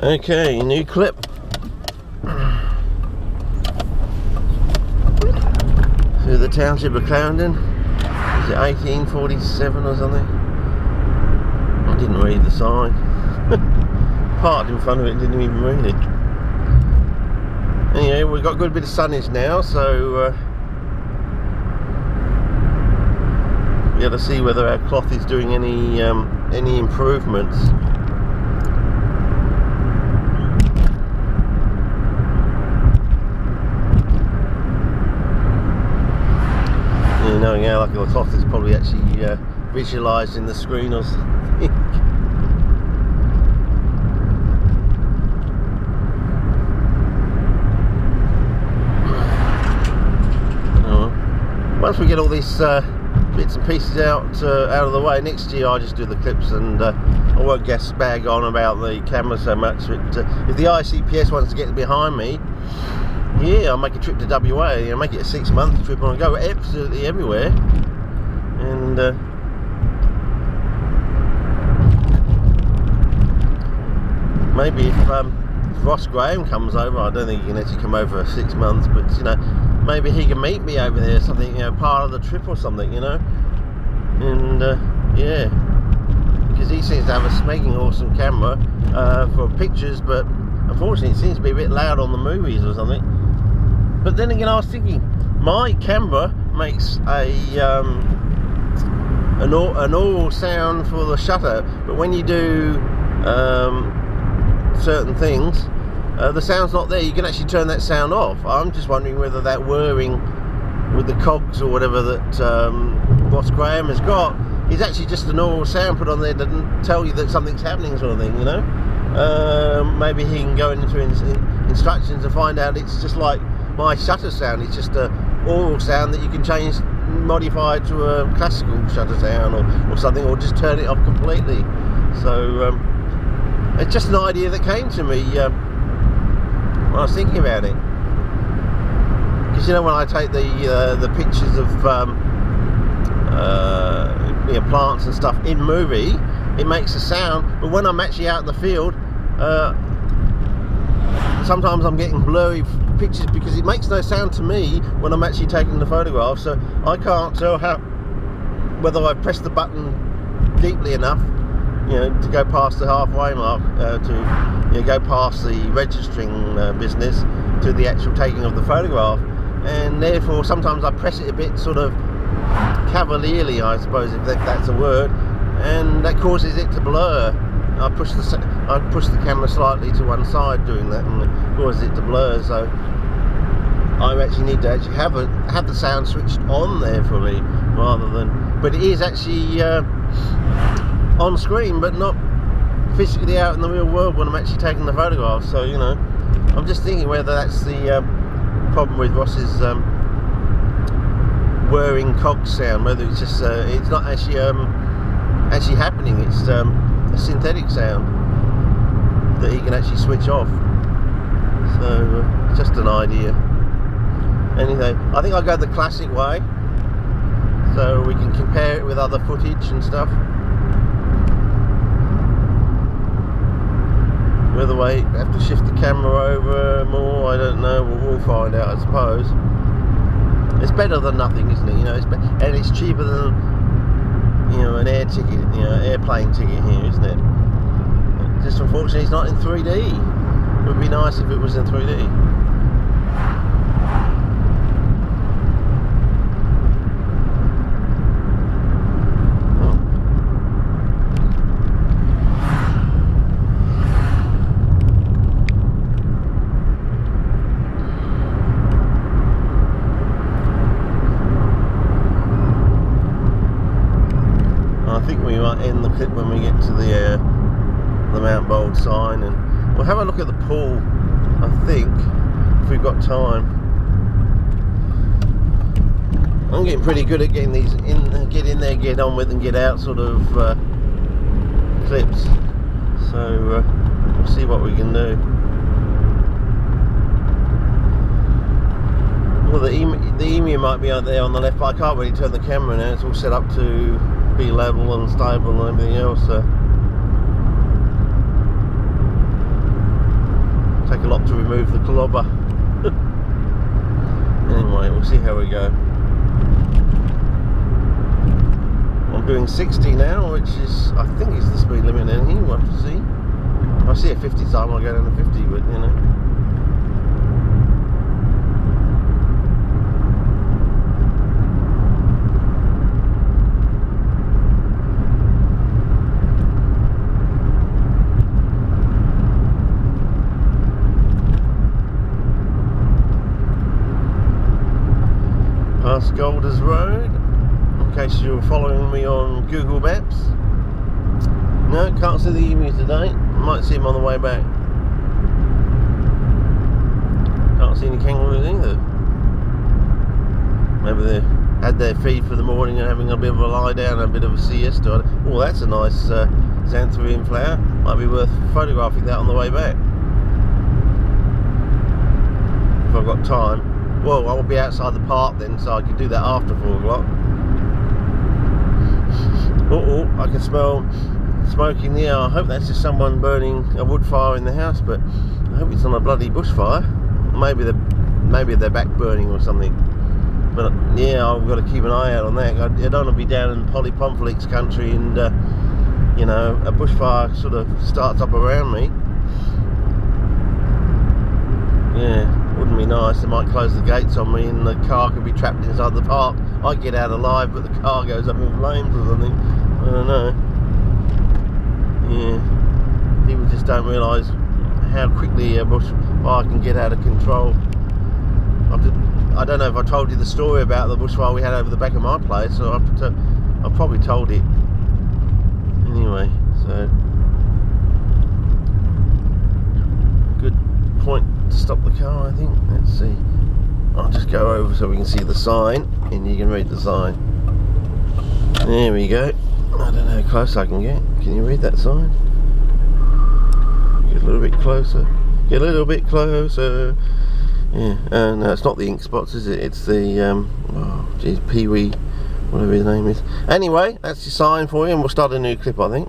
Okay, new clip. Through the township of Clarendon. Is it 1847 or something? I didn't read the sign. Parked in front of it, didn't even read it. Anyway, we've got a good bit of sunnage now, so we got to see whether our cloth is doing any improvements. You know, yeah, like the cloth is probably actually visualised in the screen or something. Once we get all these bits and pieces out of the way, next year I'll just do the clips, and I won't bag on about the camera so much. But if the ICPS wants to get behind me, yeah, I'll make a trip to WA, you know, make it a 6-month trip, and I'll go absolutely everywhere. And maybe if Ross Graham comes over, I don't think he can actually come over for 6 months, but you know, maybe he can meet me over there, something, you know, part of the trip or something, you know. And yeah, because he seems to have a smacking awesome camera for pictures, but unfortunately it seems to be a bit loud on the movies or something. But then again, I was thinking, my camera makes an oral sound for the shutter, but when you do certain things, the sound's not there. You can actually turn that sound off. I'm just wondering whether that whirring with the cogs or whatever that Ross Graham has got is actually just an oral sound put on there that doesn't tell you that something's happening, sort of thing, you know. Maybe he can go into instructions and find out it's just like my shutter sound. It's just a oral sound that you can change, modify it to a classical shutter sound or something, or just turn it off completely. So it's just an idea that came to me when I was thinking about it. Because you know, when I take the pictures of you know, plants and stuff in movie, it makes a sound, but when I'm actually out in the field, sometimes I'm getting blurry pictures because it makes no sound to me when I'm actually taking the photograph. So I can't tell whether I've pressed the button deeply enough, you know, to go past the halfway mark, to, you know, go past the registering business to the actual taking of the photograph. And therefore sometimes I press it a bit sort of cavalierly, I suppose, if that's a word, and that causes it to blur. I push the camera slightly to one side doing that, and it causes it to blur. So I actually need to actually have the sound switched on there for me, rather than, but it is actually on screen, but not physically out in the real world when I'm actually taking the photograph. So, you know, I'm just thinking whether that's the problem with Ross's whirring cog sound, whether it's just it's not actually happening, it's a synthetic sound that he can actually switch off. So just an idea. Anyway, I think I'll go the classic way, so we can compare it with other footage and stuff. Whether we have to shift the camera over more, I don't know. We'll find out, I suppose. It's better than nothing, isn't it? You know, and it's cheaper than, you know, an air ticket, you know, airplane ticket here, isn't it? Just unfortunately, it's not in 3D. It would be nice if it was in 3D. I think we might end the clip when we get to the Mount Bold sign, and we'll have a look at the pool, I think, if we've got time. I'm getting pretty good at getting these get in there, get on with, and get out sort of clips. So we'll see what we can do. Well, the emu might be out there on the left, but I can't really turn the camera now. It's all set up to be level and stable and everything else. So Take a lot to remove the clobber. Anyway, we'll see how we go. I'm doing 60 now, which is, I think, is the speed limit in here. We'll have to see. If I see a 50 time, I'll go down to 50, but you know. Past Golders Road, in case you're following me on Google Maps. No, can't see the emu today. Might see him on the way back. Can't see any kangaroos either. Maybe they had their feed for the morning and having a bit of a lie down and a bit of a siesta. Oh, that's a nice xantharian flower. Might be worth photographing that on the way back. If I've got time. Well, I'll be outside the park then, so I can do that after 4 o'clock. Oh, I can smell smoke in the air. I hope that's just someone burning a wood fire in the house, but I hope it's not a bloody bushfire. Maybe they're back burning or something. But yeah, I've got to keep an eye out on that. I don't want to be down in POLY-POM-PHO LYX country and you know, a bushfire sort of starts up around me. Yeah. Wouldn't be nice. They might close the gates on me and the car could be trapped inside the park. I get out alive, but the car goes up in flames or something. I don't know. Yeah, people just don't realise how quickly a bushfire can get out of control. I don't know if I told you the story about the bushfire we had over the back of my place, so I've probably told it. Anyway, so good point to stop the car, I think. Let's see. I'll just go over so we can see the sign and you can read the sign. There we go. I don't know how close I can get. Can you read that sign? Get a little bit closer. Get a little bit closer. Yeah. No, it's not the ink spots, is it? It's the oh geez, Pee-wee, whatever his name is. Anyway, that's your sign for you, and we'll start a new clip, I think.